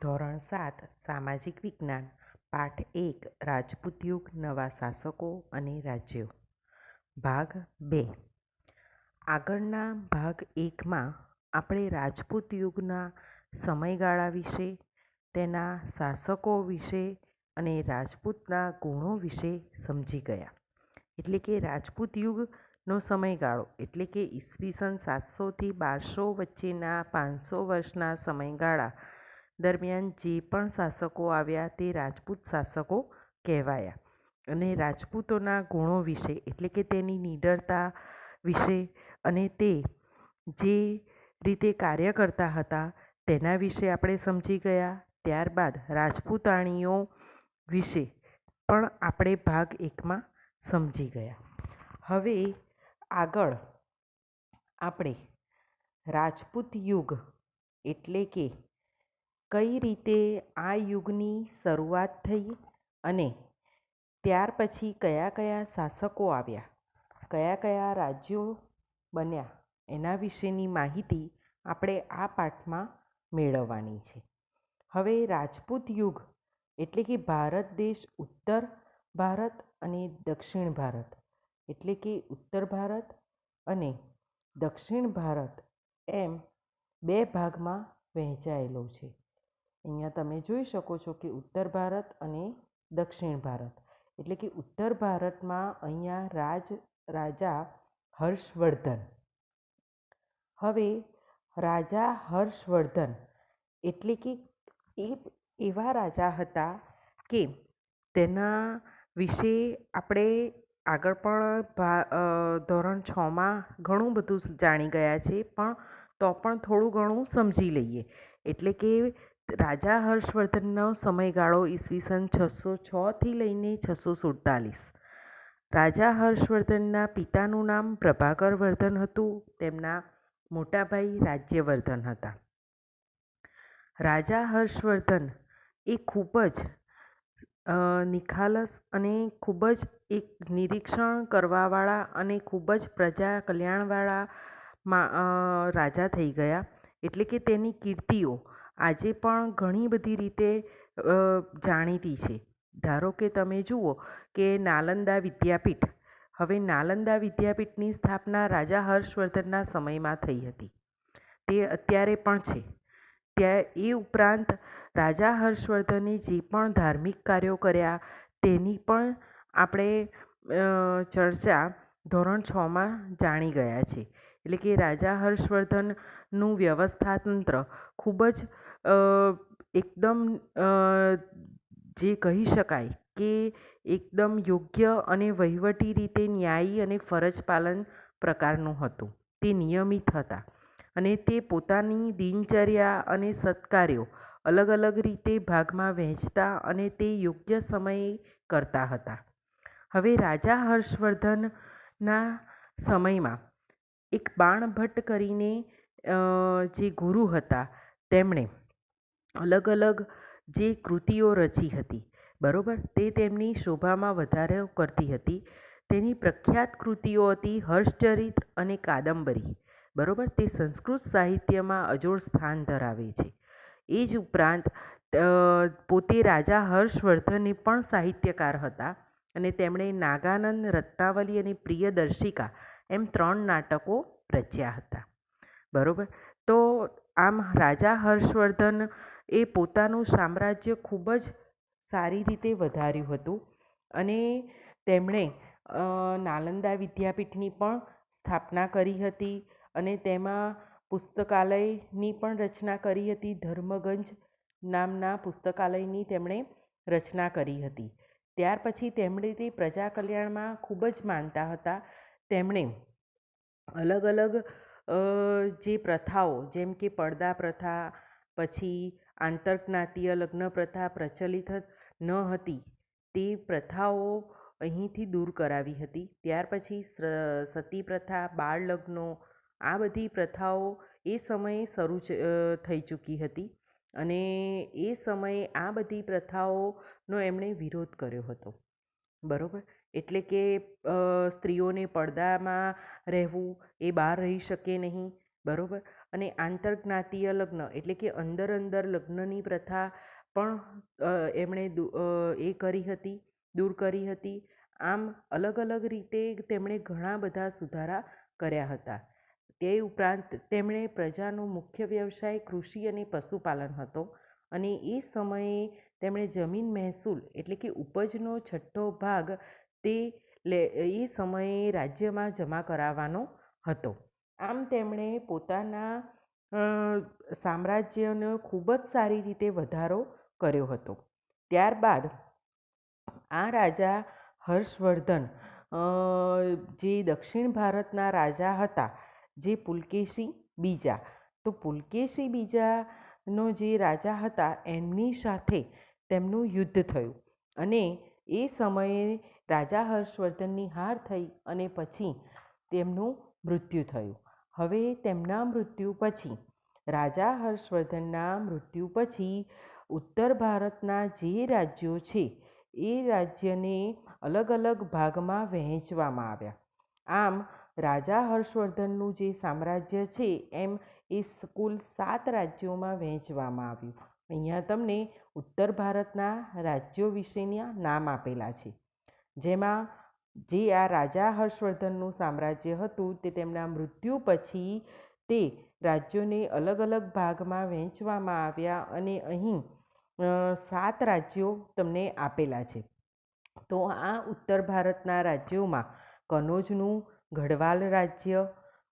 ધોરણ 7 સામાજિક વિજ્ઞાન પાઠ 1 રાજપૂત યુગ નવા શાસકો અને રાજ્યો ભાગ 2 આગળના ભાગ 1માં આપણે રાજપૂત યુગના સમયગાળા વિશે, તેના શાસકો વિશે અને રાજપૂતના ગુણો વિશે સમજી ગયા. એટલે કે રાજપૂત યુગનો સમયગાળો એટલે કે ઈસવીસન 700 થી 1200 વચ્ચેના 500 વર્ષના સમયગાળા દરમિયાન જે પણ શાસકો આવ્યા તે રાજપૂત શાસકો કહેવાયા. અને રાજપૂતોના ગુણો વિશે એટલે કે તેની નીડરતા વિશે અને તે જે રીતે કાર્ય કરતા હતા તેના વિશે આપણે સમજી ગયા. ત્યારબાદ રાજપૂતાણીઓ વિશે પણ આપણે ભાગ 1માં સમજી ગયા. હવે આગળ આપણે રાજપૂત યુગ એટલે કે કઈ રીતે આ યુગની શરૂઆત થઈ અને ત્યાર પછી કયા કયા શાસકો આવ્યા, કયા કયા રાજ્યો બન્યા, એના વિશેની માહિતી આપણે આ પાઠમાં મેળવવાની છે. હવે રાજપૂત યુગ એટલે કે ભારત દેશ ઉત્તર ભારત અને દક્ષિણ ભારત એટલે કે ઉત્તર ભારત અને દક્ષિણ ભારત એમ બે ભાગમાં વહેંચાયેલો છે. અહીંયા તમે જોઈ શકો છો કે ઉત્તર ભારત અને દક્ષિણ ભારત એટલે કે ઉત્તર ભારતમાં અહીંયા રાજા હર્ષવર્ધન. હવે રાજા હર્ષવર્ધન એટલે કે એ એવા રાજા હતા કે તેના વિશે આપણે આગળ પણ ધોરણ 6માં ઘણું બધું જાણી ગયા છે, પણ તો પણ થોડું ઘણું સમજી લઈએ. એટલે કે રાજા હર્ષવર્ધનનો સમયગાળો ઈસવીસન 606થી લઈને 647. રાજા હર્ષવર્ધનના પિતાનું નામ પ્રભાકર વર્ધન હતું. તેમના મોટાભાઈ રાજ્યવર્ધન હતા. રાજા હર્ષવર્ધન એ ખૂબ જ નિખાલસ અને ખૂબ જ એક નિરીક્ષણ કરવાવાળા અને ખૂબ જ પ્રજા કલ્યાણવાળા રાજા થઈ ગયા. એટલે કે તેની કીર્તિઓ આજે પણ ઘણી બધી રીતે જાણીતી છે. ધારો કે તમે જુઓ કે નાલંદા વિદ્યાપીઠ, હવે નાલંદા વિદ્યાપીઠની સ્થાપના રાજા હર્ષવર્ધનના સમયમાં થઈ હતી. તે અત્યારે પણ છે. ત્યાં એ ઉપરાંત રાજા હર્ષવર્ધને જે પણ ધાર્મિક કાર્યો કર્યા તેની પણ આપણે ચર્ચા ધોરણ 6માં જાણી ગયા છે. એટલે કે રાજા હર્ષવર્ધનનું વ્યવસ્થાતંત્ર ખૂબ જ એકદમ જે કહી શકાય કે એકદમ યોગ્ય અને વહીવટી રીતે ન્યાયી અને ફરજ પાલન પ્રકારનું હતું. તે નિયમિત હતા અને તે પોતાની દિનચર્યા અને સત્કાર્યો અલગ અલગ રીતે ભાગમાં વહેંચતા અને તે યોગ્ય સમયે કરતા હતા. હવે રાજા હર્ષવર્ધનના સમયમાં એક બાણભટ્ટ કરીને જે ગુરુ હતા તેમણે અલગ અલગ જે કૃતિઓ રચી હતી, બરોબર, તે તેમની શોભામાં વધારો કરતી હતી. તેની પ્રખ્યાત કૃતિઓ હતી હર્ષચરિત અને કાદંબરી, બરોબર. તે સંસ્કૃત સાહિત્યમાં અજોડ સ્થાન ધરાવે છે. એ જ ઉપરાંત પોતે રાજા હર્ષવર્ધને પણ સાહિત્યકાર હતા અને તેમણે નાગાનંદ, રત્નાવલી અને પ્રિયદર્શિકા એમ 3 નાટકો રચ્યા હતા, બરોબર. તો આમ રાજા હર્ષવર્ધન એ પોતાનું સામ્રાજ્ય ખૂબ જ સારી રીતે વધાર્યું હતું અને તેમણે નાલંદા વિદ્યાપીઠની પણ સ્થાપના કરી હતી અને તેમાં પુસ્તકાલયની પણ રચના કરી હતી. ધર્મગંજ નામના પુસ્તકાલયની તેમણે રચના કરી હતી. ત્યાર પછી તેમણે તે પ્રજા કલ્યાણમાં ખૂબ જ માનતા હતા. તેમણે અલગ અલગ જે પ્રથાઓ જેમ કે પડદા પ્રથા, પછી આંતરજ્ઞાતીય લગ્ન પ્રથા પ્રચલિત ન હતી તે પ્રથાઓ અહીંથી દૂર કરાવી હતી. ત્યાર પછી સતી પ્રથા, બાળ લગ્નો, આ બધી પ્રથાઓ એ સમયે શરૂ થઈ ચૂકી હતી અને એ સમયે આ બધી પ્રથાઓનો એમણે વિરોધ કર્યો હતો, બરોબર. એટલે કે સ્ત્રીઓને પડદામાં રહેવું, એ બહાર રહી શકે નહીં, બરોબર. અને આંતરજ્ઞાતીય લગ્ન એટલે કે અંદર અંદર લગ્નની પ્રથા પણ એમણે કરી હતી, દૂર કરી હતી. આમ અલગ અલગ રીતે તેમણે ઘણા બધા સુધારા કર્યા હતા. તે ઉપરાંત તેમણે પ્રજાનો મુખ્ય વ્યવસાય કૃષિ અને પશુપાલન હતો અને એ સમયે તેમણે જમીન મહેસૂલ એટલે કે ઉપજનો છઠ્ઠો ભાગ એ સમયે રાજ્યમાં જમા કરાવવાનો હતો. આમ તેમણે પોતાના સામ્રાજ્યનો ખૂબ જ સારી રીતે વધારો કર્યો હતો. ત્યારબાદ આ રાજા હર્ષવર્ધન જે દક્ષિણ ભારતના રાજા હતા, જે પુલકેશી બીજા, તો પુલકેશી બીજાનો જે રાજા હતા એમની સાથે તેમનું યુદ્ધ થયું અને એ સમયે રાજા હર્ષવર્ધનની હાર થઈ અને પછી તેમનું મૃત્યુ થયું. હવે તેમના મૃત્યુ પછી રાજા હર્ષવર્ધનના મૃત્યુ પછી ઉત્તર ભારતના જે રાજ્યો છે એ રાજ્યને અલગ અલગ ભાગમાં વહેંચવામાં આવ્યા. આમ રાજા હર્ષવર્ધનનું જે સામ્રાજ્ય છે એમ એ કુલ 7 રાજ્યોમાં વહેંચવામાં આવ્યું. અહીંયા તમને ઉત્તર ભારતના રાજ્યો વિશેના નામ આપેલા છે, જેમાં જે આ રાજા હર્ષવર્ધનનું સામ્રાજ્ય હતું તે તેમના મૃત્યુ પછી તે રાજ્યોને અલગ અલગ ભાગમાં વહેંચવામાં આવ્યા અને અહીં 7 રાજ્યો તમને આપેલા છે. તો આ ઉત્તર ભારતના રાજ્યોમાં કનોજનું ગઢવાલ રાજ્ય,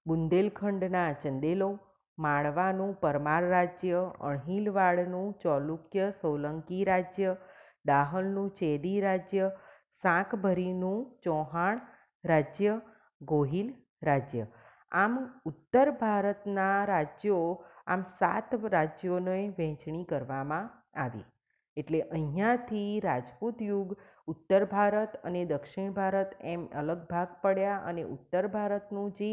બુંદેલખંડના ચંદેલો, માળવાનું પરમાર રાજ્ય, અણહિલવાડનું ચાલુક્ય સોલંકી રાજ્ય, દાહલનું ચેદી રાજ્ય, શાકભરીનું ચૌહાણ રાજ્ય, ગોહિલ રાજ્ય. આમ ઉત્તર ભારતના રાજ્યો આમ 7 રાજ્યોને વહેંચણી કરવામાં આવી. એટલે અહીંયાથી રાજપૂત યુગ ઉત્તર ભારત અને દક્ષિણ ભારત એમ અલગ ભાગ પડ્યા અને ઉત્તર ભારતનું જે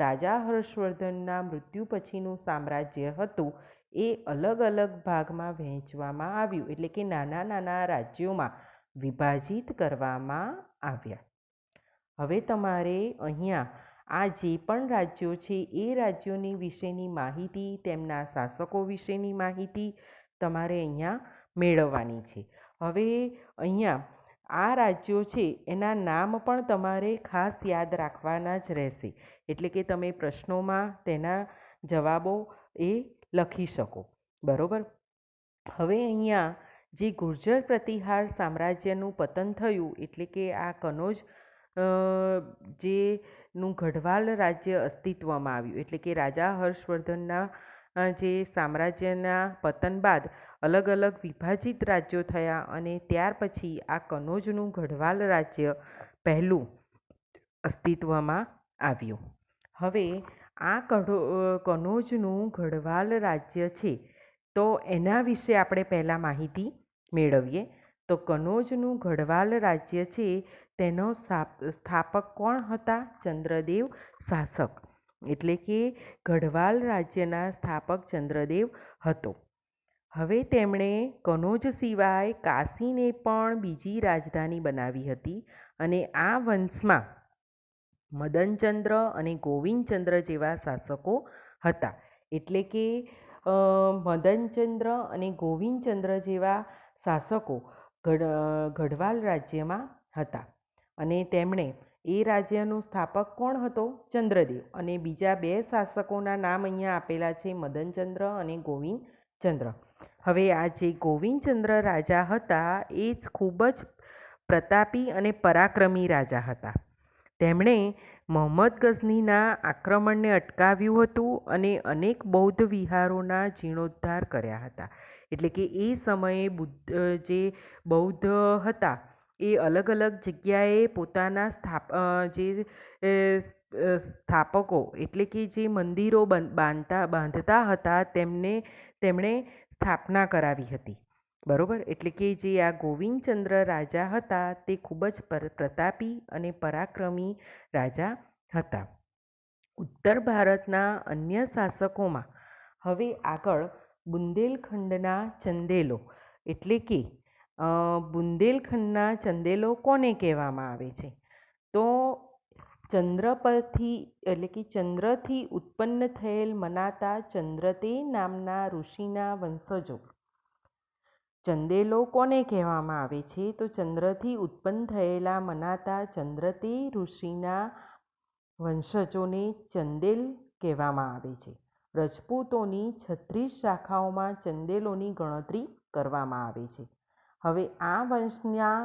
રાજા હર્ષવર્ધનના મૃત્યુ પછીનું સામ્રાજ્ય હતું એ અલગ અલગ ભાગમાં વહેંચવામાં આવ્યું, એટલે કે નાના નાના રાજ્યોમાં વિભાજિત કરવામાં આવ્યા. હવે તમારે અહીંયા આ જે પણ રાજ્યો છે એ રાજ્યોની વિશેની માહિતી, તેમના શાસકો વિશેની માહિતી તમારે અહીંયા મેળવવાની છે. હવે અહીંયા આ રાજ્યો છે એના નામ પણ તમારે ખાસ યાદ રાખવાના જ રહેશે, એટલે કે તમે પ્રશ્નોમાં તેના જવાબો એ લખી શકો. બરોબર. હવે અહીંયા જે ગુર્જર પ્રતિહાર સામ્રાજ્યનું પતન થયું, એટલે કે આ કનોજ જેનું ગઢવાલ રાજ્ય અસ્તિત્વમાં આવ્યું, એટલે કે રાજા હર્ષવર્ધનના જે સામ્રાજ્યના પતન બાદ અલગ અલગ વિભાજિત રાજ્યો થયા અને ત્યાર પછી આ કનોજનું ગઢવાલ રાજ્ય પહેલું અસ્તિત્વમાં આવ્યું. હવે આ કનોજનું ગઢવાલ રાજ્ય છે તો એના વિશે આપણે પહેલાં માહિતી મેળવીએ. તો કનોજનું ગઢવાલ રાજ્ય છે તેનો સ્થાપક કોણ હતા? ચંદ્રદેવ શાસક, એટલે કે ગઢવાલ રાજ્યના સ્થાપક ચંદ્રદેવ હતો. હવે તેમણે કનોજ સિવાય કાશીને પણ બીજી રાજધાની બનાવી હતી અને આ વંશમાં મદનચંદ્ર અને ગોવિંદચંદ્ર જેવા શાસકો હતા. એટલે કે મદનચંદ્ર અને ગોવિંદચંદ્ર જેવા શાસકો ગઢવાલ રાજ્યમાં હતા અને તેમણે એ રાજ્યનું સ્થાપક કોણ હતો? ચંદ્રદેવ. અને બીજા 2 શાસકોના નામ અહીંયા આપેલા છે, મદનચંદ્ર અને ગોવિંદચંદ્ર. હવે આ જે ગોવિંદચંદ્ર રાજા હતા એ ખૂબ જ પ્રતાપી અને પરાક્રમી રાજા હતા. તેમણે મોહમ્મદ ગઝનીના આક્રમણને અટકાવ્યું હતું અને અનેક બૌદ્ધ વિહારોના જીર્ણોદ્ધાર કર્યા હતા. એટલે કે એ સમયે જે બૌદ્ધ હતા એ અલગ અલગ જગ્યાએ પોતાના સ્થાપકો એટલે કે જે મંદિરો બાંધતા હતા તેમણે સ્થાપના કરાવી હતી. બરોબર. એટલે કે જે આ ગોવિંદચંદ્ર રાજા હતા તે ખૂબ જ પ્રતાપી અને પરાક્રમી રાજા હતા. ઉત્તર ભારતના અન્ય શાસકોમાં હવે આગળ બુંદેલખંડના ચંદેલો, એટલે કે બુંદેલખંડના ચંદેલો કોને કહેવામાં આવે છે? તો ચંદ્ર પરથી એટલે કે ચંદ્રથી ઉત્પન્ન થયેલ મનાતા ચંદ્રતે નામના ઋષિના વંશજો. ચંદેલો કોને કહેવામાં આવે છે? તો ચંદ્રથી ઉત્પન્ન થયેલા મનાતા ચંદ્રતે ઋષિના વંશજોને ચંદેલ કહેવામાં આવે છે. રજપૂતોની 36 શાખાઓમાં ચંદેલોની ગણતરી કરવામાં આવે છે. હવે આ વંશના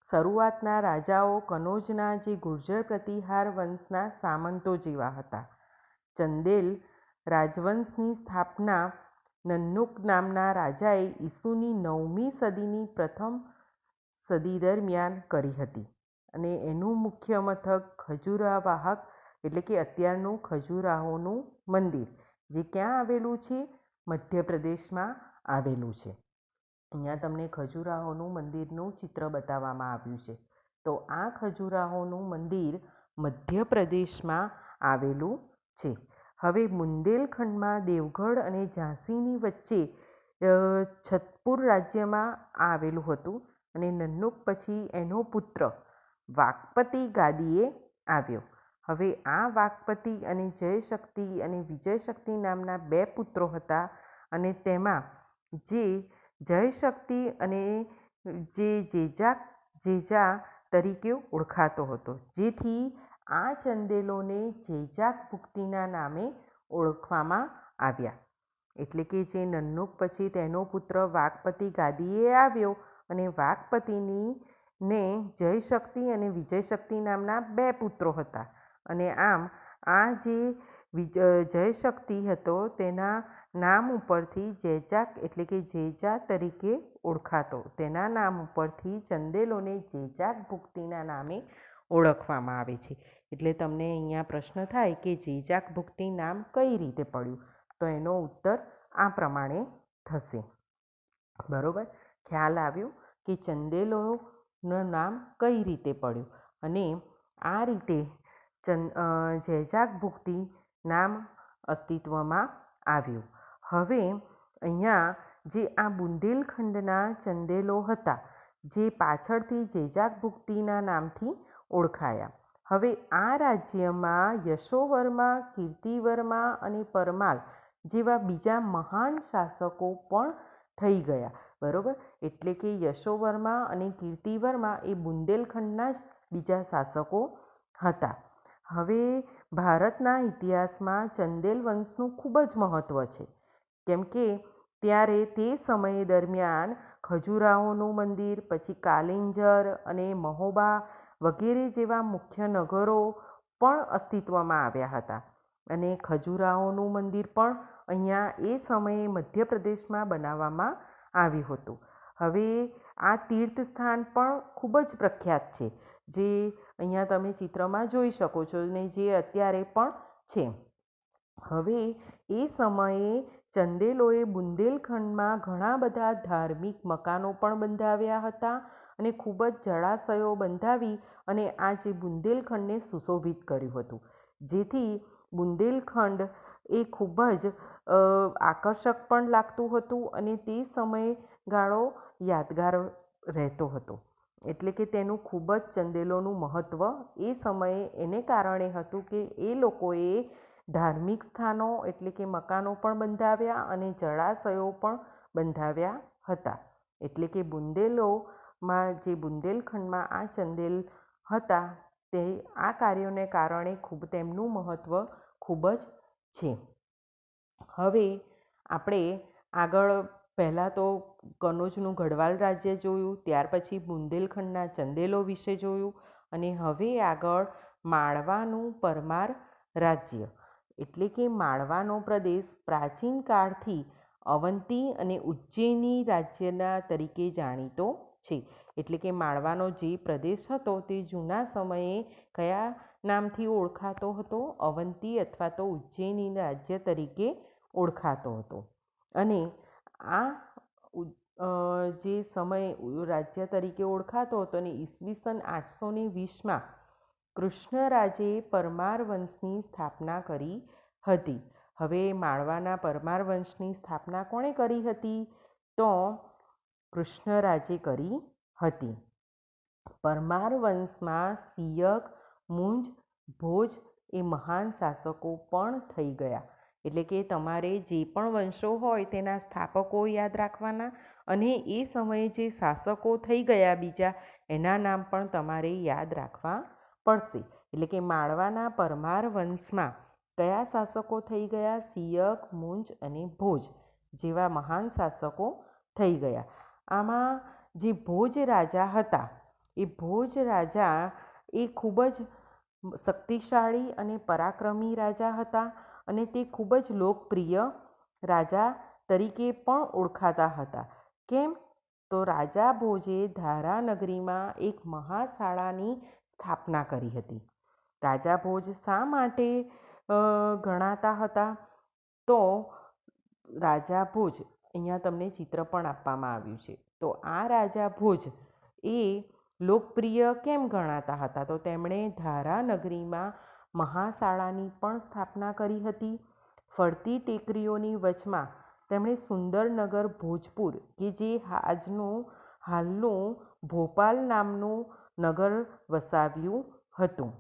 શરૂઆતના રાજાઓ કનોજના જે ગુર્જર પ્રતિહાર વંશના સામંતો જેવા હતા. ચંદેલ રાજવંશની સ્થાપના નન્નુક નામના રાજાએ ઈસુની 9મી સદીની પ્રથમ સદી દરમિયાન કરી હતી અને એનું મુખ્ય મથક ખજુરાવાહક એટલે કે અત્યારનું ખજુરાહોનું મંદિર, જે ક્યાં આવેલું છે? મધ્યપ્રદેશમાં આવેલું છે. અહીંયા તમને ખજુરાહોનું મંદિરનું ચિત્ર બતાવવામાં આવ્યું છે. તો આ ખજુરાહોનું મંદિર મધ્યપ્રદેશમાં આવેલું છે. હવે બુંદેલખંડમાં દેવગઢ અને ઝાંસીની વચ્ચે છતપુર રાજ્યમાં આવેલું હતું અને નન્નુક પછી એનો પુત્ર વાકપતિ ગાદીએ આવ્યો. હવે આ વાકપતિ અને જયશક્તિ અને વિજયશક્તિ નામના 2 પુત્રો હતા અને તેમાં જે જયશક્તિ અને જે જેજા તરીકે ઓળખાતો હતો, જેથી આ ચંદેલોને જેજાક ભુક્તિના નામે ઓળખવામાં આવ્યા. એટલે કે જે નન્નુક પછી તેનો પુત્ર વાકપતિ ગાદીએ આવ્યો અને વાકપતિની ને જયશક્તિ અને વિજયશક્તિ નામના 2 પુત્રો હતા અને આમ આ જે જયશક્તિ હતો તેના નામ ઉપરથી જેજાક એટલે કે જેજા તરીકે ઓળખાતો, તેના નામ ઉપરથી ચંદેલોને જેજાક ભુક્તિના નામે ઓળખવામાં આવે છે. એટલે તમને અહીંયા પ્રશ્ન થાય કે જેજાક ભુક્તિ નામ કઈ રીતે પડ્યું? તો એનો ઉત્તર આ પ્રમાણે થશે. બરોબર, ખ્યાલ આવ્યો કે ચંદેલોનું નામ કઈ રીતે પડ્યું અને આ રીતે જેજાક ભુક્તિ નામ અસ્તિત્વમાં આવ્યું. હવે અહીંયા જે આ બુંદેલખંડના ચંદેલો હતા, જે પાછળથી જેજાક ભુક્તિના નામથી ઓળખાયા. હવે આ રાજ્યમાં યશોવર્મા, કીર્તિવર્મા અને પરમાલ જેવા બીજા મહાન શાસકો પણ થઈ ગયા. બરોબર, એટલે કે યશોવર્મા અને કીર્તિવર્મા એ બુંદેલખંડના જ બીજા શાસકો હતા. હવે ભારતના ઇતિહાસમાં ચંદેલ વંશનું ખૂબ જ મહત્ત્વ છે, કેમ કે ત્યારે તે સમય દરમિયાન ખજુરાહોનું મંદિર, પછી કાલિંજર અને મહોબા વગેરે જેવા મુખ્ય નગરો પણ અસ્તિત્વમાં આવ્યા હતા અને ખજુરાહોનું મંદિર પણ અહીંયા એ સમયે મધ્યપ્રદેશમાં બનાવવામાં આવ્યું હતું. હવે આ તીર્થ સ્થાન પણ ખૂબ જ પ્રખ્યાત છે, જે અહીંયા તમે ચિત્રમાં જોઈ શકો છો ને જે અત્યારે પણ છે. હવે એ સમયે ચંદેલોએ બુંદેલખંડમાં ઘણા બધા ધાર્મિક મકાનો પણ બંધાવ્યા હતા અને ખૂબ જ જળાશયો બંધાવી અને આ જે બુંદેલખંડને સુશોભિત કર્યું હતું, જેથી બુંદેલખંડ એ ખૂબ જ આકર્ષક પણ લાગતું હતું અને તે સમયગાળો યાદગાર રહેતો હતો. એટલે કે તેનું ખૂબ જ ચંદેલોનું મહત્ત્વ એ સમયે એને કારણે હતું કે એ લોકોએ ધાર્મિક સ્થાનો એટલે કે મકાનો પણ બંધાવ્યા અને જળાશયો પણ બંધાવ્યા હતા. એટલે કે બુંદેલોમાં જે બુંદેલખંડમાં આ ચંદેલ હતા તે આ કાર્યોને કારણે તેમનું મહત્ત્વ ખૂબ જ છે. હવે આપણે આગળ પહેલાં તો કનોજનું ગઢવાલ રાજ્ય જોયું, ત્યાર પછી બુંદેલખંડના ચંદેલો વિશે જોયું અને હવે આગળ માળવાનું પરમાર રાજ્ય એટલે કે માળવાનો પ્રદેશ પ્રાચીન કાળથી અવંતી અને ઉજ્જૈની રાજ્યના તરીકે જાણીતો છે. એટલે કે માળવાનો જે પ્રદેશ હતો તે જૂના સમયે કયા નામથી ઓળખાતો હતો? અવંતી અથવા તો ઉજ્જૈની રાજ્ય તરીકે ઓળખાતો હતો. અને આ જે સમય રાજ્ય તરીકે ઓળખાતો હતો અને ઈસવીસન 820માં કૃષ્ણરાજે પરમાર વંશની સ્થાપના કરી હતી. હવે માળવાના પરમાર વંશની સ્થાપના કોણે કરી હતી? તો કૃષ્ણરાજે કરી હતી. પરમાર વંશમાં સિયક, મુંજ ભોજ એ મહાન શાસકો પણ થઈ ગયા. એટલે કે તમારે જે પણ વંશો હોય તેના સ્થાપકો યાદ રાખવાના, અને એ સમયે જે શાસકો થઈ ગયા બીજા, એના નામ પણ તમારે યાદ રાખવા પડશે. એટલે કે માળવાના પરમાર વંશમાં કયા શાસકો થઈ ગયા? સિયક, મુંજ અને ભોજ જેવા મહાન શાસકો થઈ ગયા. આમાં જે ભોજ રાજા હતા, એ ભોજ રાજા એ ખૂબ જ શક્તિશાળી અને પરાક્રમી રાજા હતા, અને તે ખૂબ જ લોકપ્રિય રાજા તરીકે પણ ઓળખાતા હતા. કેમ? તો રાજા ભોજે ધારા નગરીમાં એક મહાશાળાની સ્થાપના કરી હતી. રાજા ભોજ શા માટે ગણાતા હતા? તો રાજા ભોજ, અહીંયા તમને ચિત્ર પણ આપવામાં આવ્યું છે. તો આ રાજા ભોજ એ લોકપ્રિય કેમ ગણાતા હતા? તો તેમણે ધારા નગરીમાં મહાશાળાની પણ સ્થાપના કરી હતી. ફરતી ટેકરીઓની વચમાં તેમણે સુંદર નગર ભોજપુર, કે જે હાલનું ભોપાલ નામનું નગર વસાવ્યું હતું.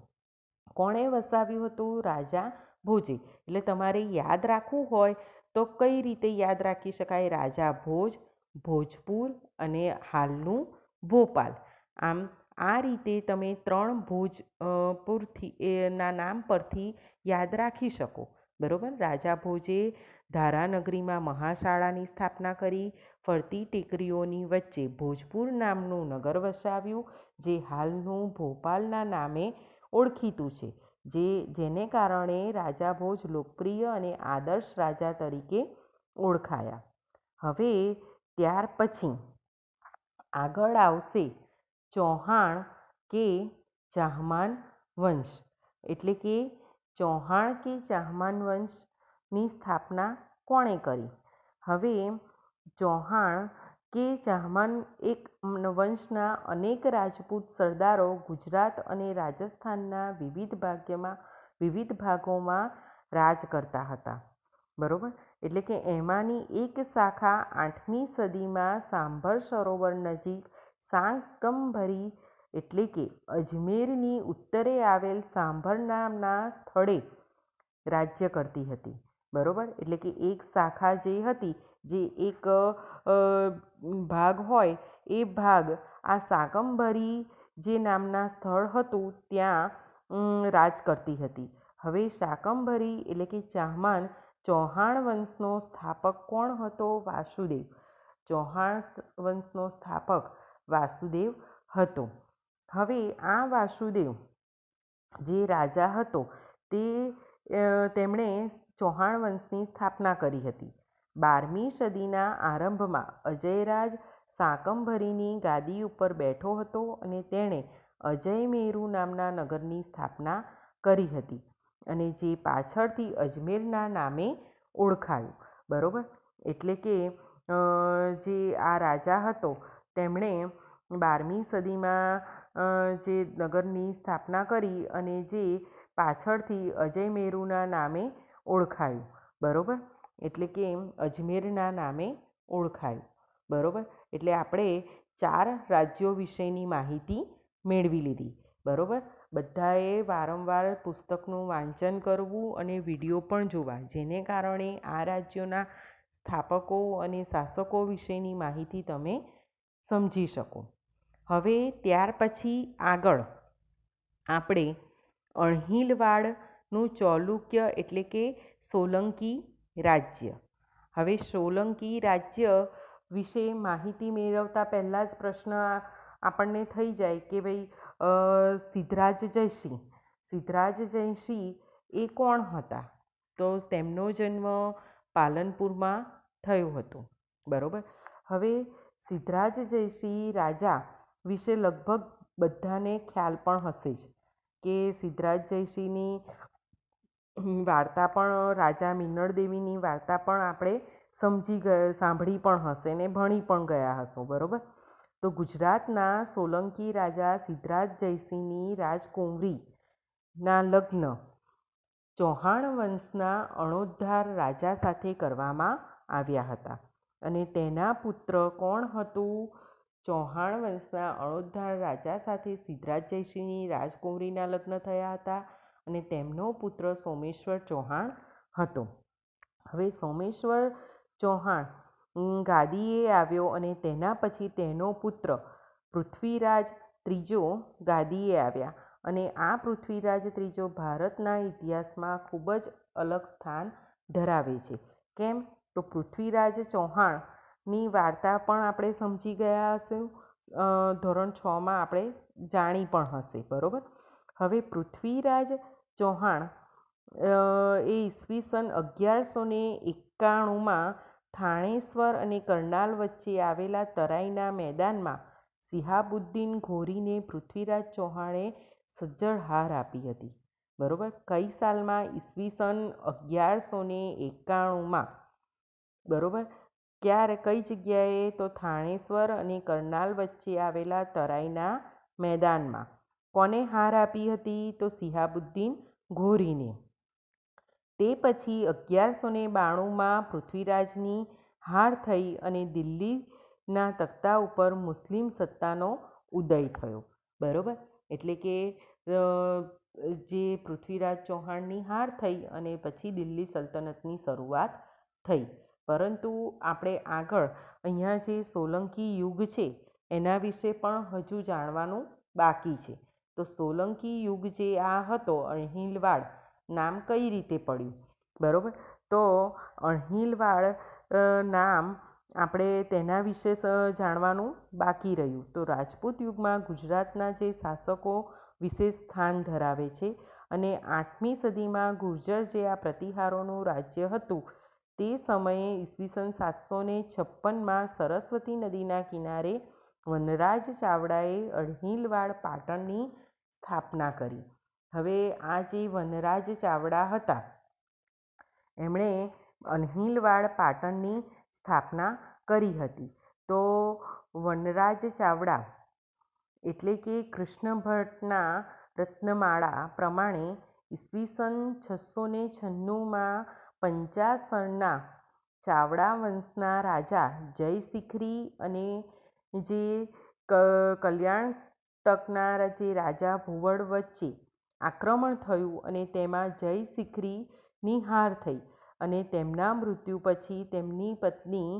કોણે વસાવ્યું હતું? રાજા ભોજે. એટલે તમારે યાદ રાખવું હોય તો કઈ રીતે યાદ રાખી શકાય? રાજા ભોજ, ભોજપુર અને હાલનું ભોપાલ. આમ આ રીતે તમે 3 ભોજપુરથી ના નામ પરથી યાદ રાખી શકો. બરોબર. રાજા ભોજે ધારાનગરીમાં મહાશાળાની સ્થાપના કરી. ફરતી ટેકરીઓની વચ્ચે ભોજપુર નામનું નગર વસાવ્યું, જે હાલનું ભોપાલના નામે ઓળખીતું છે. જેને કારણે રાજા ભોજ લોકપ્રિય અને આદર્શ રાજા તરીકે ઓળખાયા. હવે ત્યાર પછી આગળ આવશે ચૌહાણ કે ચાહમાન વંશ. એટલે કે ચૌહાણ કે ચાહમાન વંશની સ્થાપના કોણે કરી? હવે ચૌહાણ કે ચાહમાન એક વંશના અનેક રાજપૂત સરદારો ગુજરાત અને રાજસ્થાનના વિવિધ ભાગોમાં રાજ કરતા હતા. બરોબર. એટલે કે એમાંની એક શાખા 8મી સદીમાં સાંભર સરોવર નજીક શાકંભરી, એટલે કે અજમેરની ઉત્તરે આવેલ સાંભર નામના સ્થળે રાજ્ય કરતી હતી. બરોબર. એટલે કે એક શાખા જે હતી, જે એક ભાગ હોય, એ ભાગ આ શાકંભરી જે નામના સ્થળ હતું ત્યાં રાજ કરતી હતી. હવે શાકંભરી એટલે કે ચાહમાન ચૌહાણ વંશનો સ્થાપક કોણ હતો? વાસુદેવ. ચૌહાણ વંશનો સ્થાપક વાસુદેવ હતો. હવે આ વાસુદેવ જે રાજા હતો તેમણે ચૌહાણ વંશની સ્થાપના કરી હતી. 12મી સદીના આરંભમાં અજયરાજ શાકંભરીની ગાદી ઉપર બેઠો હતો, અને તેણે અજયમેરુ નામના નગરની સ્થાપના કરી હતી, અને જે પાછળથી અજમેરના નામે ઓળખાયું. બરોબર. એટલે કે જે આ રાજા હતો તેમણે 12મી સદીમાં જે નગરની સ્થાપના કરી, અને જે પાછળથી અજયમેરુના નામે ઓળખાયું. બરોબર. એટલે કે અજમેરના નામે ઓળખાયું. બરોબર. એટલે આપણે 4 રાજ્યો વિશેની માહિતી મેળવી લીધી. બરોબર. બધાએ વારંવાર પુસ્તકનું વાંચન કરવું અને વિડીયો પણ જોવા, જેને કારણે આ રાજ્યોના સ્થાપકો અને શાસકો વિશેની માહિતી તમે સમજી શકો. હવે ત્યાર પછી આગળ આપણે અણહિલવાડનું ચાલુક્ય એટલે કે સોલંકી રાજ્ય. હવે સોલંકી રાજ્ય વિશે માહિતી મેળવતા પહેલાં જ પ્રશ્ન આપણને થઈ જાય કે ભાઈ સિદ્ધરાજ જયસિંહ. સિદ્ધરાજ જયસિંહ એ કોણ હતા? તો તેમનો જન્મ પાલનપુરમાં થયો હતો. બરોબર. હવે સિદ્ધરાજ જયસિંહ રાજા વિશે લગભગ બધાને ખ્યાલ પણ હશે જ, કે સિદ્ધરાજ જયસિંહની વાર્તા પણ, રાજા મિનળદેવીની વાર્તા પણ આપણે સાંભળી પણ હશે ને ભણી પણ ગયા હશો. બરોબર. તો ગુજરાતના સોલંકી રાજા સિદ્ધરાજ જયસિંહની રાજકુંવરીના લગ્ન ચૌહાણ વંશના અણોદ્ધાર રાજા સાથે કરવામાં આવ્યા હતા, અને તેના પુત્ર કોણ હતું? ચૌહાણ વંશના અણોદ્ધાર રાજા સાથે સિદ્ધરાજ જયસિંહની રાજકુંવરીના લગ્ન થયા હતા, અને તેમનો પુત્ર સોમેશ્વર ચૌહાણ હતો. હવે સોમેશ્વર ચૌહાણ ગાદીએ આવ્યો અને તેના પછી તેનો પુત્ર પૃથ્વીરાજ ત્રીજો ગાદીએ આવ્યા. અને આ પૃથ્વીરાજ ત્રીજો ભારતના ઇતિહાસમાં ખૂબ જ અલગ સ્થાન ધરાવે છે. કેમ? તો પૃથ્વીરાજ ચૌહાણની વાર્તા પણ આપણે સમજી ગયા હશે, ધોરણ 6માં આપણે જાણી પણ હશે. બરાબર. હવે પૃથ્વીરાજ ચૌહાણ એ ઈસવીસન 1191માં થાણેશ્વર અને કરનાલ વચ્ચે આવેલા તરાઈના મેદાનમાં સિહાબુદ્દીન ઘોરીને પૃથ્વીરાજ ચૌહાણે સજ્જડ હાર આપી હતી. બરાબર. કઈ સાલમાં? ઈસવીસન 1191માં. બરાબર. ક્યારે? કઈ જગ્યાએ? તો થાણેશ્વર અને કરનાલ વચ્ચે આવેલા તરાઈના મેદાનમાં. કોને હાર આપી હતી? તો સિહાબુદ્દીન ઘોરીને. તે પછી 1192માં પૃથ્વીરાજની હાર થઈ અને દિલ્હીના તખ્તા ઉપર મુસ્લિમ સત્તાનો ઉદય થયો. બરાબર. એટલે કે જે પૃથ્વીરાજ ચૌહાણની હાર થઈ અને પછી દિલ્હી સલ્તનતની શરૂઆત થઈ. પરંતુ આપણે આગળ અહીંયા જે સોલંકી યુગ છે એના વિશે પણ હજુ જાણવાનું બાકી છે. તો સોલંકી યુગ જે આ હતો, અણહિલવાડ નામ કઈ રીતે પડ્યું? બરાબર. તો અણહિલવાડ નામ આપણે તેના વિશે જાણવાનું બાકી રહ્યું. તો રાજપૂત યુગમાં ગુજરાતના જે શાસકો વિશેષ સ્થાન ધરાવે છે અને 8મી સદીમાં ગુર્જર જે આ પ્રતિહારોનું રાજ્ય હતું તે સમયે ઈસવીસન 756માં સરસ્વતી નદીના કિનારે વનરાજ ચાવડાએ અણહિલવાડ પાટણની સ્થાપના કરી. હવે આ જે વનરાજ ચાવડા હતા એમણે અણહિલવાડ પાટણની સ્થાપના કરી હતી. તો વનરાજ ચાવડા એટલે કે કૃષ્ણ ભટ્ટના રત્નમાળા પ્રમાણે ઈસવીસન 696માં પંચાસરના ચાવડા વંશના રાજા જયશિખરી અને જે કલ્યાણકના જે રાજા ભુવડ વચ્ચે આક્રમણ થયું અને તેમાં જયશિખરીની હાર થઈ અને તેમના મૃત્યુ પછી તેમની પત્ની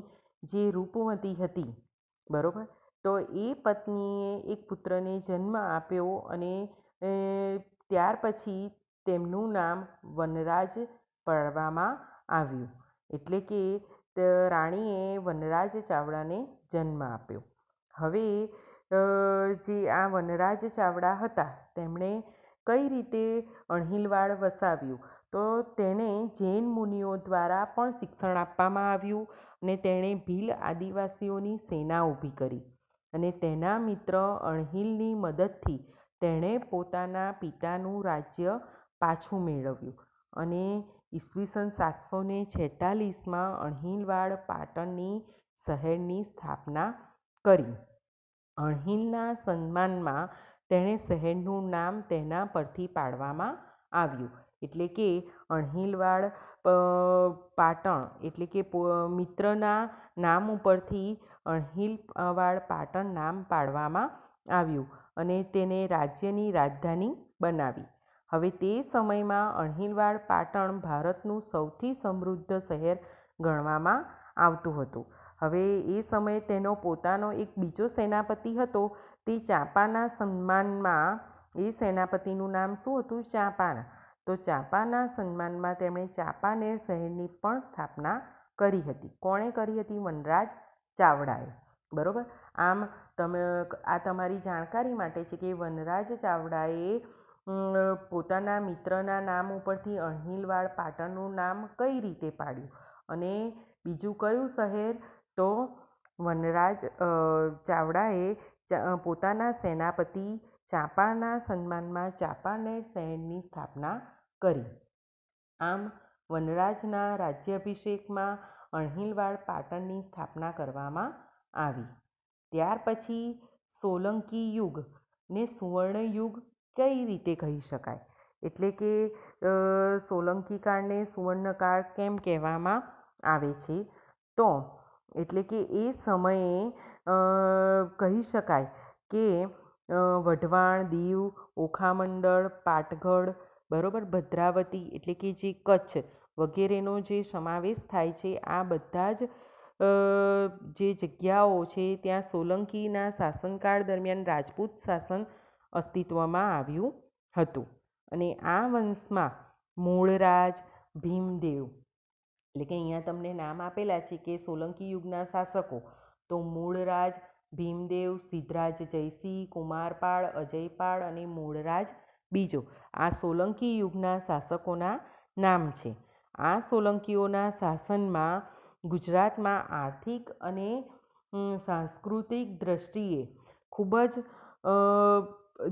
જે રૂપવતી હતી, બરાબર, તો એ પત્નીએ એક પુત્રને જન્મ આપ્યો અને ત્યાર પછી તેમનું નામ વનરાજ પાડવામાં આવ્યું. એટલે કે રાણીએ વનરાજ ચાવડાને જન્મ આપ્યો. હવે જે આ વનરાજ ચાવડા હતા તેમણે કઈ રીતે અણહિલવાડ વસાવ્યું? તો તેને જૈન મુનિઓ દ્વારા પણ શિક્ષણ આપવામાં આવ્યું અને તેણે ભીલ આદિવાસીઓની સેના ઊભી કરી અને તેના મિત્ર અણહિલની મદદથી તેણે પોતાના પિતાનું રાજ્ય પાછું મેળવ્યું અને ઈસવીસન 746માં અણહિલવાડ પાટણની શહેરની સ્થાપના કરી. અણહિલના સન્માનમાં તેણે શહેરનું નામ તેના પરથી પાડવામાં આવ્યું. એટલે કે અણહિલવાડ પાટણ એટલે કે મિત્રના નામ ઉપરથી અણહિલવાડ પાટણ નામ પાડવામાં આવ્યું અને તેને રાજ્યની રાજધાની બનાવી. હવે તે સમયમાં અણહિલવાડ પાટણ ભારતનું સૌથી સમૃદ્ધ શહેર ગણવામાં આવતું હતું. હવે એ સમયે તેનો પોતાનો એક બીજો સેનાપતિ હતો. તે ચાંપાના સન્માનમાં એ સેનાપતિનું નામ શું હતું? ચાંપાના. તો ચાંપાના સન્માનમાં તેમણે ચાંપાનેર શહેરની પણ સ્થાપના કરી હતી. કોણે કરી હતી? વનરાજ ચાવડાએ. બરાબર. આમ આ તમારી જાણકારી માટે છે કે વનરાજ ચાવડાએ પોતાના મિત્રના નામ ઉપરથી અણહિલવાડ પાટણનું નામ કઈ રીતે પાડ્યું અને બીજું કયું શહેર? તો વનરાજ ચાવડાએ પોતાના સેનાપતિ ચાંપાના સન્માનમાં ચાંપાનેર શહેરની સ્થાપના કરી. આમ વનરાજના રાજ્યાભિષેકમાં અણહિલવાડ પાટણની સ્થાપના કરવામાં આવી. ત્યાર પછી સોલંકી યુગ ને સુવર્ણ યુગ કઈ રીતે કહી શકાય? એટલે કે સોલંકી કાળને સુવર્ણકાળ કેમ કહેવામાં આવે છે? તો એટલે કે એ સમયે કહી શકાય કે વઢવાણ, દીવ, ઓખામંડળ, પાટગઢ બરોબર, ભદ્રાવતી એટલે કે જે કચ્છ વગેરેનો જે સમાવેશ થાય છે. આ બધા જ જે જગ્યાઓ છે ત્યાં સોલંકીના શાસનકાળ દરમિયાન રાજપૂત શાસન અસ્તિત્વમાં આવ્યું હતું. અને આ વંશમાં મૂળરાજ, ભીમદેવ, એટલે કે અહીંયા તમને નામ આપેલા છે કે સોલંકી યુગના શાસકો, તો મૂળરાજ, ભીમદેવ, સિદ્ધરાજ જયસિંહ, કુમારપાળ, અજયપાળ અને મૂળરાજ બીજો, આ સોલંકી યુગના શાસકોના નામ છે. આ સોલંકીઓના શાસનમાં ગુજરાતમાં આર્થિક અને સાંસ્કૃતિક દ્રષ્ટિએ ખૂબ જ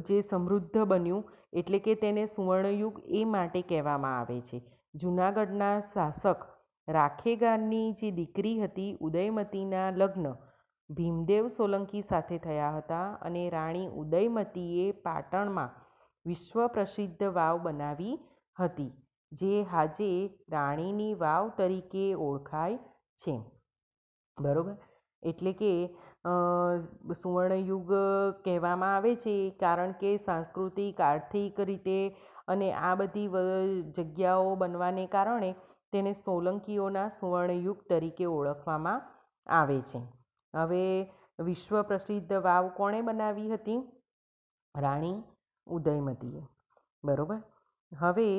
જે સમૃદ્ધ બન્યું, એટલે કે તેને સુવર્ણયુગ એ માટે કહેવામાં આવે છે. જૂનાગઢના શાસક રાખેગારની જે દીકરી હતી ઉદયમતીના લગ્ન ભીમદેવ સોલંકી સાથે થયા હતા અને રાણી ઉદયમતીએ પાટણમાં વિશ્વ પ્રસિદ્ધ વાવ બનાવી હતી, જે આજે રાણીની વાવ તરીકે ઓળખાય છે. બરોબર, એટલે કે સુવર્ણયુગ કહેવામાં આવે છે કારણ કે સાંસ્કૃતિક, આર્થિક રીતે અને આ બધી જગ્યાઓ બનવાને કારણે તેને સોલંકીઓના સુવર્ણયુગ તરીકે ઓળખવામાં આવે છે. હવે વિશ્વ પ્રસિદ્ધ વાવ કોણે બનાવી હતી? રાણી ઉદયમતીએ. બરોબર, હવે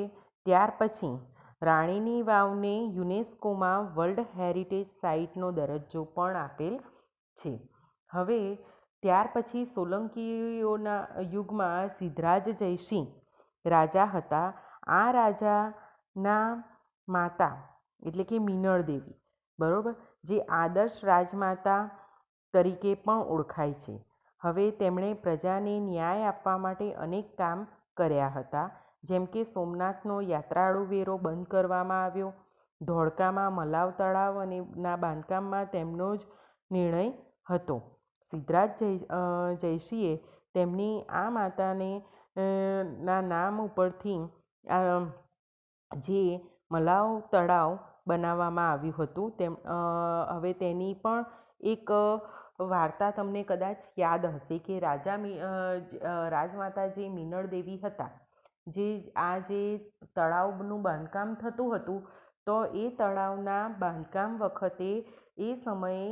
ત્યાર પછી રાણીની વાવને યુનેસ્કોમાં વર્લ્ડ હેરિટેજ સાઇટનો દરજ્જો પણ આપેલ છે. હવે ત્યાર પછી સોલંકીઓના યુગમાં સિદ્ધરાજ જયસિંહ રાજા હતા. આ રાજાના માતા એટલે કે મિનળ દેવી, બરોબર, જે આદર્શ રાજમાતા તરીકે પણ ઓળખાય છે. હવે તેમણે પ્રજાને ન્યાય આપવા માટે અનેક કામ કર્યા હતા, જેમ કે સોમનાથનો યાત્રાળુ વેરો બંધ કરવામાં આવ્યો, ધોળકામાં મલાવ તળાવ અને ના બાંધકામમાં તેમનો જ નિર્ણય હતો. સિદ્ધરાજ જયસિંહે તેમની આ માતાને ના નામ ઉપરથી જે મલાવ તળાવ બનાવવામાં આવ્યું હતું. હવે તેની પણ એક વાર્તા તમને કદાચ યાદ હશે કે રાજમાતા જે મિનળ દેવી હતા, જે આ જે તળાવનું બાંધકામ થતું હતું, તો એ તળાવના બાંધકામ વખતે એ સમયે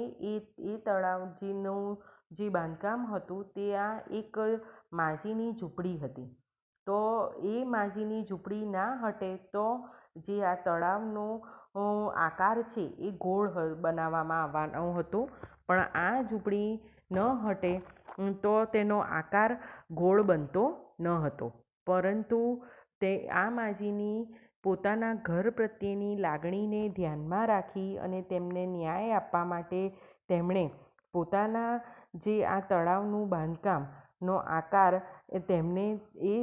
એ તળાવજીનું જે બાંધકામ હતું તે આ એક માજીની ઝૂંપડી હતી. તો એ માજીની ઝૂંપડી ના હટે તો જે આ તળાવનો આકાર છે એ ગોળ બનાવવામાં આવવાનો હતો, પણ આ ઝૂંપડી ન હટે તો તેનો આકાર ગોળ બનતો ન હતો. પરંતુ તે આ માજીની પોતાના ઘર પ્રત્યેની લાગણીને ધ્યાનમાં રાખી અને તેમને ન્યાય આપવા માટે તેમણે પોતાના જે આ તળાવનું બાંધકામનો આકાર તેમને એ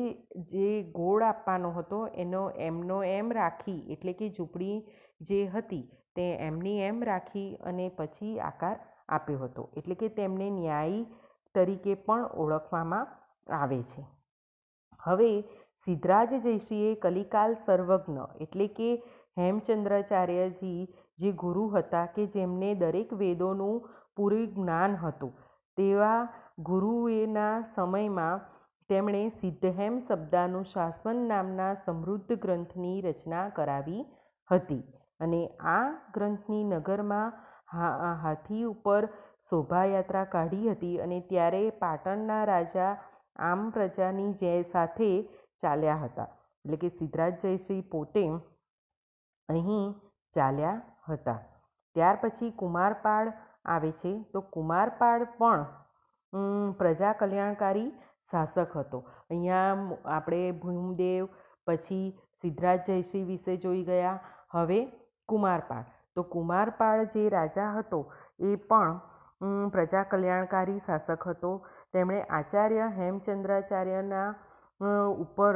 જે ગોળ આપવાનો હતો એમનો એમ રાખી, એટલે કે ઝૂંપડી જે હતી તે એમની એમ રાખી અને પછી આકાર આપ્યો હતો. એટલે કે તેમને ન્યાયી તરીકે પણ ઓળખવામાં આવે છે. હવે સિદ્ધરાજ જયસિંહે કલિકાલ સર્વજ્ઞ એટલે કે હેમચંદ્રાચાર્યજી જે ગુરુ હતા કે જેમને દરેક વેદોનું પૂરું જ્ઞાન હતું, તેવા ગુરુએના સમયમાં તેમણે સિદ્ધહેમ શબ્દાનુશાસન નામના સમૃદ્ધ ગ્રંથની રચના કરાવી હતી. અને આ ગ્રંથની નગરમાં હાથી ઉપર શોભાયાત્રા કાઢી હતી. અને ત્યારે પાટણના રાજા આમ પ્રજાની સાથે ચાલ્યા હતા, એટલે કે સિદ્ધરાજ જયસિંહ પોતે અહીં ચાલ્યા હતા. ત્યાર પછી કુમારપાળ આવે છે. તો કુમારપાળ પણ પ્રજા કલ્યાણકારી શાસક હતો. અહીંયા આપણે ભીમદેવ પછી સિદ્ધરાજ જયસિંહ વિશે જોઈ ગયા. હવે કુમારપાળ, તો કુમારપાળ જે રાજા હતો એ પણ પ્રજા કલ્યાણકારી શાસક હતો. તેમણે આચાર્ય હેમચંદ્રાચાર્યના ઉપર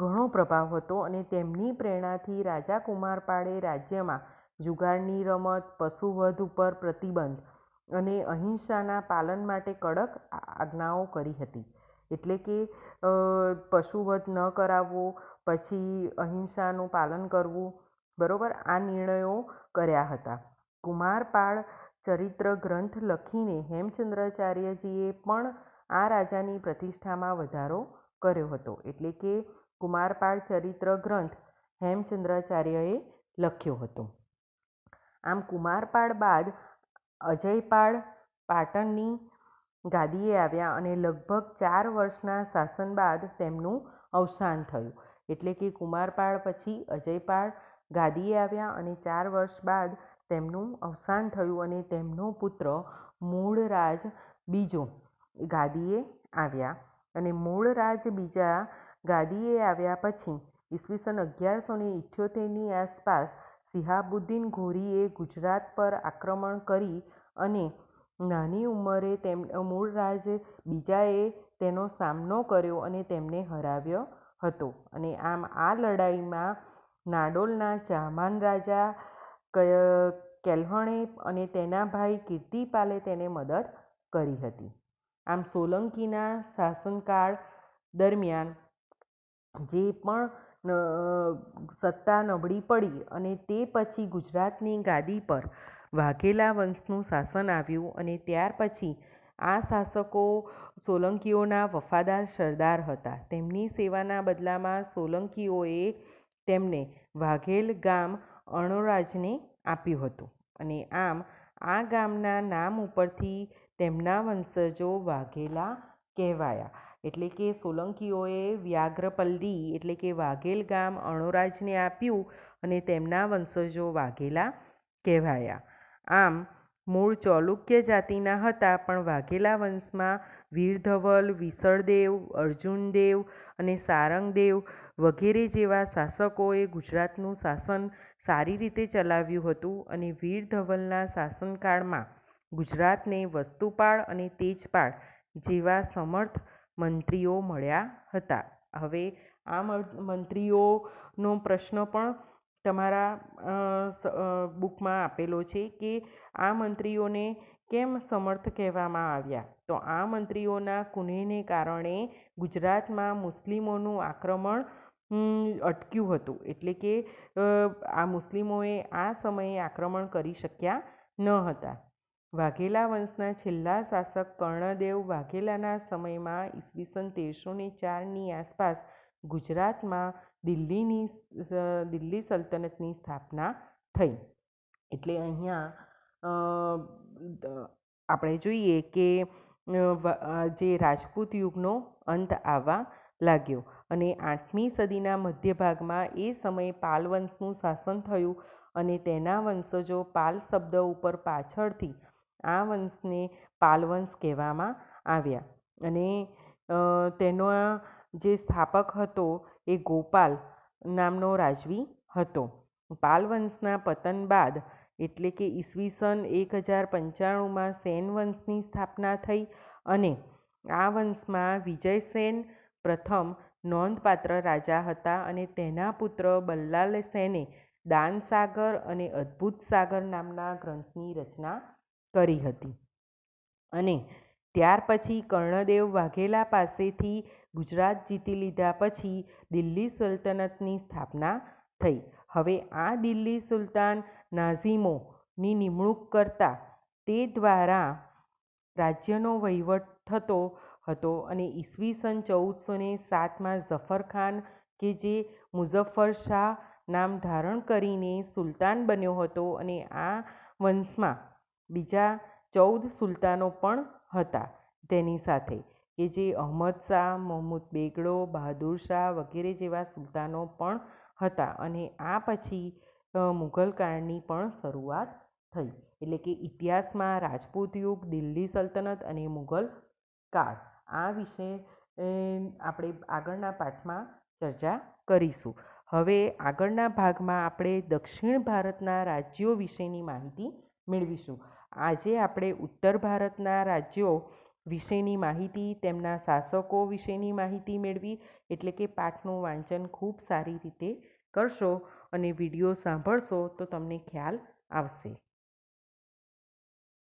ઘણો પ્રભાવ હતો અને તેમની પ્રેરણાથી રાજા કુમારપાળે રાજ્યમાં જુગારની રમત, પશુવધ ઉપર પ્રતિબંધ અને અહિંસાના પાલન માટે કડક આજ્ઞાઓ કરી હતી. એટલે કે પશુવધ ન કરાવવો, પછી અહિંસાનું પાલન કરવું, બરોબર, આ નિર્ણયો કર્યા હતા. કુમારપાળ ચરિત્ર ગ્રંથ લખીને હેમચંદ્રાચાર્યજીએ પણ આ રાજાની પ્રતિષ્ઠામાં વધારો કર્યો હતો. એટલે કે કુમારપાળ ચરિત્ર ગ્રંથ હેમચંદ્રાચાર્યએ લખ્યો હતો. આમ કુમારપાળ બાદ અજયપાળ પાટણની ગાદીએ આવ્યા અને લગભગ 4 વર્ષના શાસન બાદ તેમનું અવસાન થયું. એટલે કે કુમારપાળ પછી અજયપાળ ગાદીએ આવ્યા અને 4 વર્ષ બાદ તેમનું અવસાન થયું અને તેમનો પુત્ર મૂળરાજ બીજો ગાદીએ આવ્યા અને મૂળરાજ બીજા ગાદીએ આવ્યા પછી ઈસવીસન 1178ની આસપાસ શિહાબુદ્દીન ઘોરીએ ગુજરાત પર આક્રમણ કરી અને નાની ઉંમરે મૂળરાજ બીજાએ તેનો સામનો કર્યો અને તેમને હરાવ્યો હતો. અને આમ આ લડાઈમાં નાડોલના ચાહમાન રાજા કેલ્હણે અને તેના ભાઈ કીર્તિપાલે તેને મદદ કરી હતી. આમ સોલંકીના શાસનકાળ દરમિયાન જે પણ સત્તા નબળી પડી અને તે પછી ગુજરાતની ગાદી પર વાઘેલા વંશનું શાસન આવ્યું અને ત્યાર પછી આ શાસકો સોલંકીઓના વફાદાર સરદાર હતા. તેમની સેવાના બદલામાં સોલંકીઓએ તેમને વાઘેલ ગામ અણોરાજને આપ્યું હતું અને આમ આ ગામના નામ ઉપરથી તેમના વંશજો વાઘેલા કહેવાયા. એટલે કે સોલંકીઓએ વ્યાઘ્રપલ્લી એટલે કે વાઘેલ ગામ અણોરાજને આપ્યું અને તેમના વંશજો વાઘેલા કહેવાયા. આમ મૂળ ચાલુક્ય જાતિના હતા પણ વાઘેલા વંશમાં વીરધવલ, વિસળદેવ, અર્જુનદેવ અને સારંગદેવ વગેરે જેવા શાસકોએ ગુજરાતનું શાસન સારી રીતે ચલાવ્યું હતું અને વીરધવલના શાસનકાળમાં ગુજરાતને વસ્તુપાળ અને તેજપાળ જેવા સમર્થ મંત્રીઓ મળ્યા હતા. હવે આ મંત્રીઓનો પ્રશ્ન પણ તમારા બુકમાં આપેલો છે કે આ મંત્રીઓને કેમ સમર્થ કહેવામાં આવ્યા. તો આ મંત્રીઓના કુનેહને કારણે ગુજરાતમાં મુસ્લિમોનું આક્રમણ અટક્યું હતું. એટલે કે આ મુસ્લિમોએ આ સમયે આક્રમણ કરી શક્યા ન હતા. વાઘેલા વંશના છેલ્લા શાસક કર્ણદેવ વાઘેલાના સમયમાં ઈસવીસન 1304ની આસપાસ ગુજરાતમાં દિલ્હી સલ્તનતની સ્થાપના થઈ. એટલે અહીંયા આપણે જોઈએ કે જે રાજપૂત યુગનો અંત આવવા લાગ્યો અને 8મી સદીના મધ્ય ભાગમાં એ સમયે પાલ વંશનું શાસન થયું અને તેના વંશજો પાલ શબ્દ ઉપર પાછળથી આ વંશને પાલવંશ કહેવામાં આવ્યા અને તેનો જે સ્થાપક હતો એ ગોપાલ નામનો રાજવી હતો. પાલ વંશના પતન બાદ એટલે કે ઈસવીસન 1095માં સેન વંશની સ્થાપના થઈ અને આ વંશમાં વિજયસેન પ્રથમ નોંધપાત્ર રાજા હતા અને તેના પુત્ર બલ્લાલ સેને દાનસાગર અને અદ્ભુત સાગર નામના ગ્રંથની રચના કરી હતી. અને ત્યાર પછી કર્ણદેવ વાઘેલા પાસેથી ગુજરાત જીતી લીધા પછી દિલ્હી સલ્તનતની સ્થાપના થઈ. હવે આ દિલ્હી સુલતાન નાઝીમોની નિમણૂક કરતા તે દ્વારા રાજ્યનો વહીવટ થતો હતો અને ઈસવીસન 1407માં ઝફરખાન કે જે મુઝફ્ફર શાહ નામ ધારણ કરીને સુલતાન બન્યો હતો અને આ વંશમાં બીજા 14 સુલતાનો પણ હતા તેની સાથે કે જે અહમદ શાહ, મહમૂદ બેગડો, બહાદુર શાહ વગેરે જેવા સુલતાનો પણ હતા અને આ પછી મુઘલ કાળની પણ શરૂઆત થઈ. એટલે કે ઇતિહાસમાં રાજપૂત યુગ, દિલ્હી સલ્તનત અને મુઘલ કાળ આ વિશે આપણે આગળના પાઠમાં ચર્ચા કરીશું. હવે આગળના ભાગમાં આપણે દક્ષિણ ભારતના રાજ્યો વિશેની માહિતી મેળવીશું. આજે આપણે ઉત્તર ભારતના રાજ્યો વિશેની માહિતી, તેમના શાસકો વિશેની માહિતી મેળવી. એટલે કે પાઠનું વાંચન ખૂબ સારી રીતે કરશો અને વિડીયો સાંભળશો તો તમને ખ્યાલ આવશે.